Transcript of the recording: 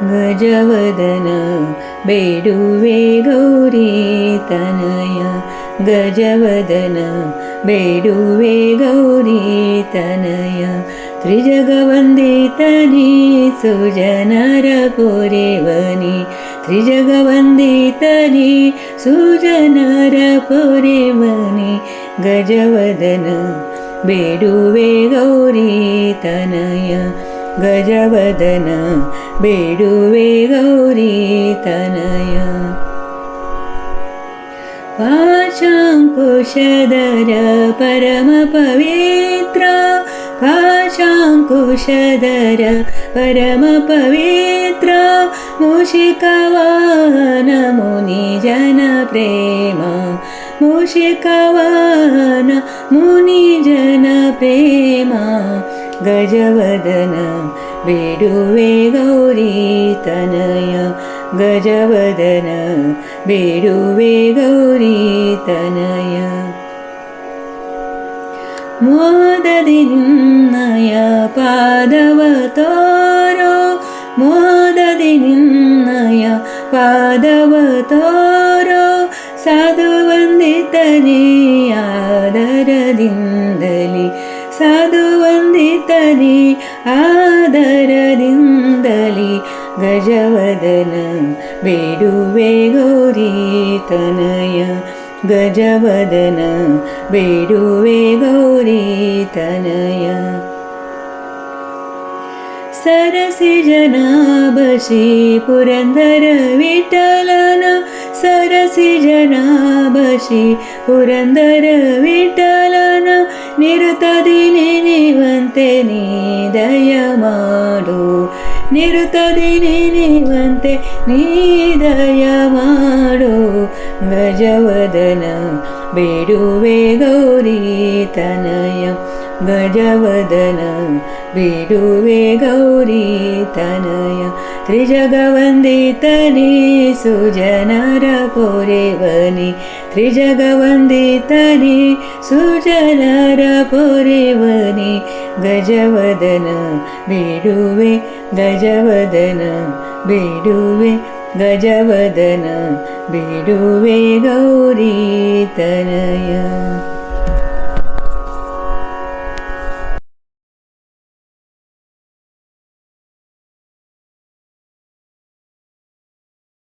ಗಜವದನ ಬೇಡುವೆ ಗೌರಿ ತನಯ ಗಜವದನ ಬೇಡುವೆ ಗೌರಿ ತನಯ ತ್ರಿಜಗವಂದಿತನಿ ಸುಜನರ ಪೊರೆವನಿ ತ್ರಿಜಗವಂದಿತನಿ ಸುಜನರ ಪೊರೆವನಿ ಗಜವದನ ಬೇಡುವೆ ಗೌರಿ ತನಯ ಗಜವದನ ಬೇಡುವೆ ಗೌರಿ ತನಯ ಪಾಶಾಂಕುಶಧರ ಪರಮ ಪವಿತ್ರ ಪಾಶಾಂಕುಶಧರ ಪರಮ ಪವಿತ್ರ ಮೂಷಿಕವಾಹನ ಮುನಿ ಜನ ಪ್ರೇಮ ಮೂಷಿಕವಾಹನ ಮುನಿ ಜನ ಪ್ರೇಮ ಗಜವದನ ಬೇಡುವೆ ಗೌರಿ ತನಯ ಗಜವದನ ಬೇಡುವೆ ಗೌರಿ ತನಯ ಮೋದದಿ ನಿನ್ನಯ ಪಾದವ ತೋರೋ ಮೋದದಿ ನಿನ್ನಯ ಪಾದವ ತೋರೋ ಸಾಧು ವಂದಿತನೇ ಆದರದಿಂದಲಿ ಸಾಧು ವಂದಿತನೇ ಆದರದಿಂದಲಿ ಗಜವದನ ಬೇಡುವೆ ಗೌರಿ ತನಯ ಗಜವದನ ಬೇಡುವೆ ಗೌರಿ ತನಯ ಸರಸಿ ಜನಾಭಸಿ ಪುರಂದರ ವಿಠಲನ ಸರಸಿ ಜನಾಭಸಿ ಪುರಂದರ ವಿಠಲನ ನಿರುತದಿ ನೆನೆಯುವಂತೆ ನೀ ದಯ ಮಾಡು ನಿರುತದಿ ನೆನೆಯುವಂತೆ ನೀ ದಯ ಮಾಡು ಗಜವದನ ಬೇಡುವೆ ಗೌರಿ ತನಯ ಗಜವದನ ಬೇಡುವೆ ಗೌರಿ ತನಯ ತ್ರಿಜಗವಂದಿತನಿ ಸುಜನರ ಪೊರೆವನಿ ತ್ರಿಜಗವಂದಿತನಿ ಸುಜನರ ಪೊರೆವನಿ ಗಜವದನ ಬೇಡುವೆ ಗಜವದನ ಬೇಡುವೆ ಗಜವದನ ಬೇಡುವೆ ಗೌರಿ ತನಯ.